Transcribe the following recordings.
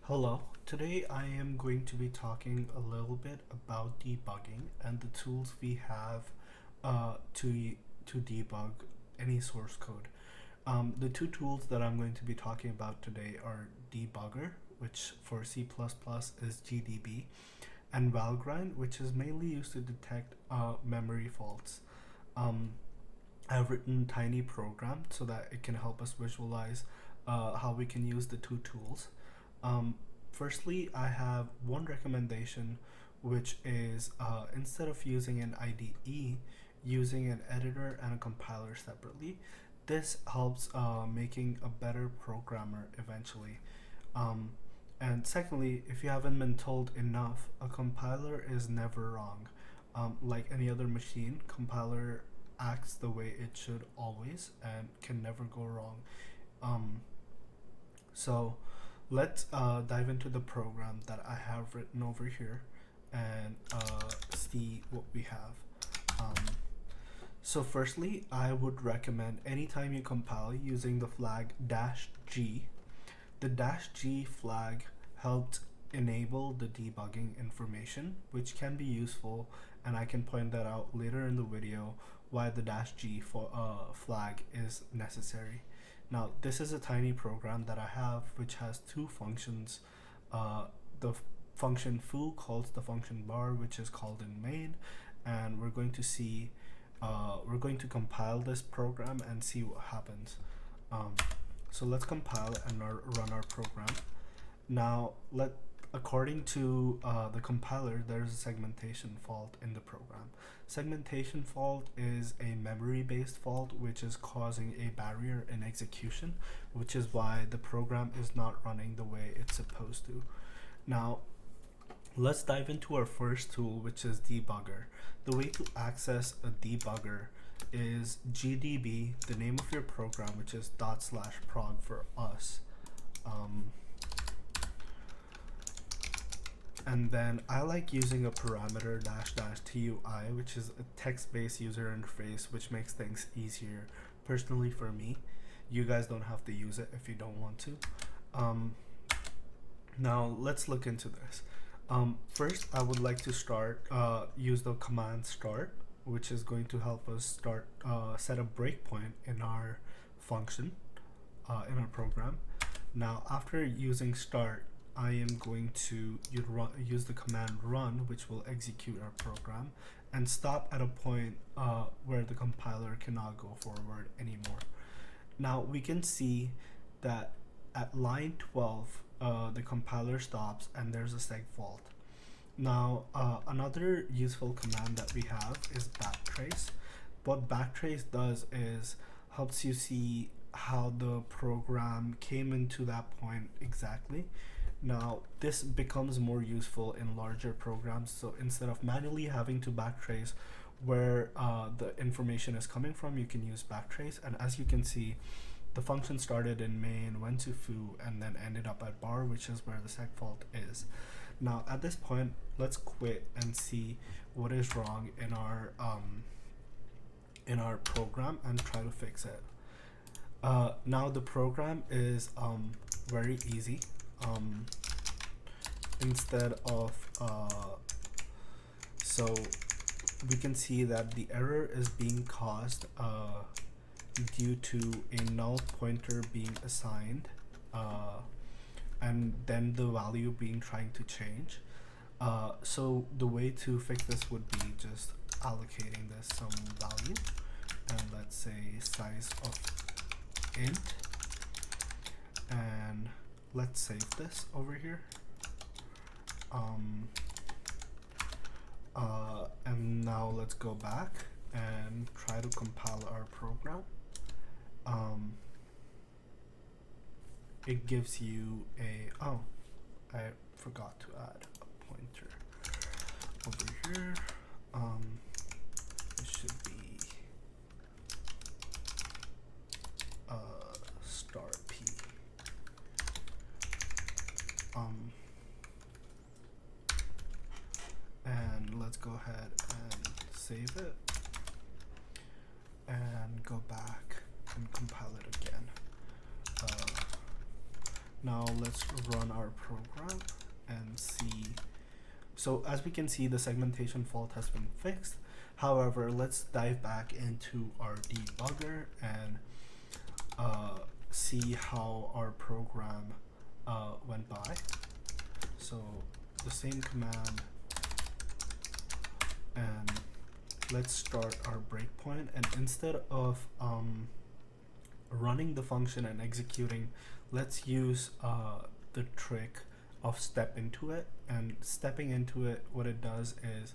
Hello, today I am going to be talking a little bit about debugging and the tools we have to debug any source code. The two tools that I'm going to be talking about today are Debugger, which for C++ is GDB, and valgrind, which is mainly used to detect memory faults. I've written tiny program so that it can help us visualize how we can use the two tools. Um, Firstly, I have one recommendation, which is instead of using an IDE, using an editor and a compiler separately. This helps making a better programmer eventually. Um, and secondly, if you haven't been told enough, a compiler is never wrong. Like any other machine, compiler acts the way it should always and can never go wrong. Um, so let's dive into the program that I have written over here and see what we have. So firstly, I would recommend anytime you compile using the flag -g. The -g flag helped enable the debugging information, which can be useful, and I can point that out later in the video why the -g flag is necessary. Now, this is a tiny program that I have which has two functions. The function foo calls the function bar, which is called in main, and we're going to compile this program and see what happens. So let's compile and run our program. Now, according to the compiler, there's a segmentation fault in the program. Segmentation fault is a memory-based fault which is causing a barrier in execution, which is why the program is not running the way it's supposed to. Now, let's dive into our first tool, which is Debugger. The way to access a debugger is GDB, the name of your program, which is /prog for us. And then I like using a parameter --TUI, which is a text-based user interface, which makes things easier. Personally, for me, you guys don't have to use it if you don't want to. Now let's look into this. First, I would like to use the command start, which is going to help us set a breakpoint in our function, in our program. Now, after using start, I am going to use the command run, which will execute our program, and stop at a point where the compiler cannot go forward anymore. Now, we can see that at line 12, the compiler stops and there's a seg fault. Now, another useful command that we have is backtrace. What backtrace does is helps you see how the program came into that point exactly. Now, this becomes more useful in larger programs, so instead of manually having to backtrace where the information is coming from, you can use backtrace. And as you can see, the function started in main, went to foo, and then ended up at bar, which is where the seg fault is. Now, at this point, let's quit and see what is wrong in our program and try to fix it. Now, the program is very easy. Instead of so we can see that the error is being caused due to a null pointer being assigned and then the value being trying to change. So the way to fix this would be just allocating this some value, and let's say size of int, and let's save this over here. And now let's go back and try to compile our program. It gives you I forgot to add a pointer over here. It should be star p. And let's go ahead and save it and go back and compile it again. now let's run our program and see. So as we can see, the segmentation fault has been fixed. However, let's dive back into our debugger and see how our program went by. So the same command, and let's start our breakpoint. And instead of running the function and executing, let's use the trick of step into it. And stepping into it, what it does is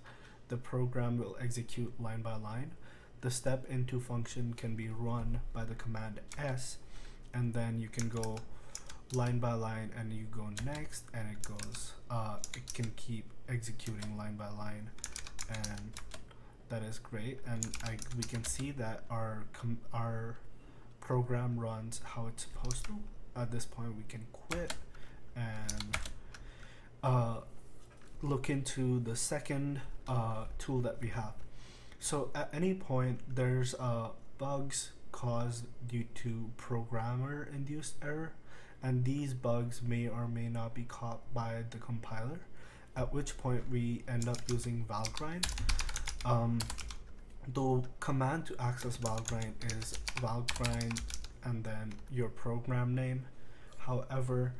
the program will execute line by line. The step into function can be run by the command S, and then you can go line by line and you go next, and it goes it can keep executing line by line, and that is great. And we can see that our program runs how it's supposed to. At this point we can quit and look into the second tool that we have. So at any point there's bugs caused due to programmer induced error, and these bugs may or may not be caught by the compiler, at which point we end up using valgrind. The command to access valgrind is valgrind and then your program name. However,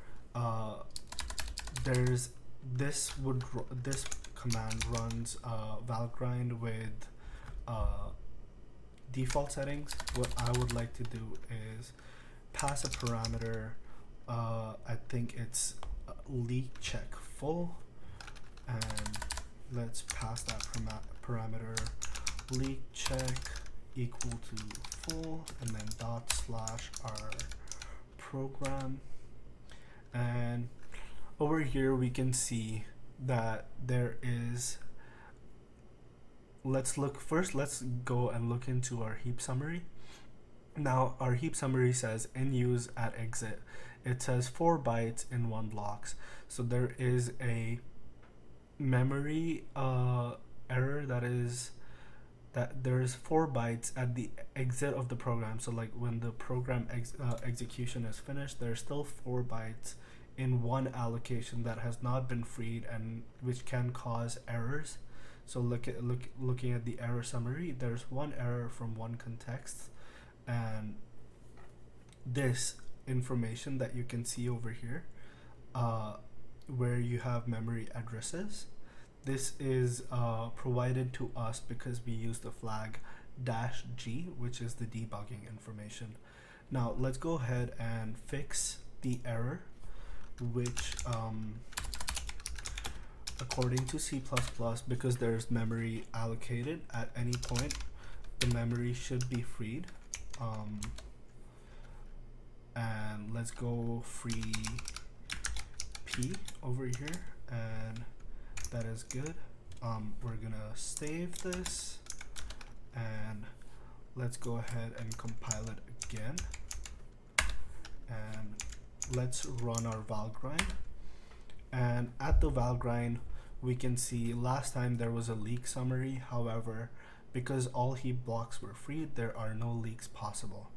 there's this command runs valgrind with default settings. What I would like to do is pass a parameter. I think it's leak check full, and let's pass that parameter leak check equal to full, and then dot slash our program. And over here we can see that there is, let's go and look into our heap summary. Now our heap summary says in use at exit, it says 4 bytes in 1 blocks. So there is a memory error, that is that there is 4 bytes at the exit of the program. So like when the program execution is finished, there's still 4 bytes in one allocation that has not been freed, and which can cause errors. So looking at the error summary, there's one error from one context, and this information that you can see over here, where you have memory addresses, this is provided to us because we use the flag -g, which is the debugging information. Now let's go ahead and fix the error, which according to C++, because there's memory allocated at any point, the memory should be freed. And let's go free P over here, and that is good. We're gonna save this, and let's go ahead and compile it again, and let's run our valgrind. And at the valgrind, we can see last time there was a leak summary. However, because all heap blocks were freed, there are no leaks possible.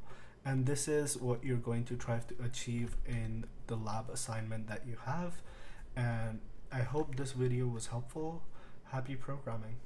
And this is what you're going to try to achieve in the lab assignment that you have. And I hope this video was helpful. Happy programming.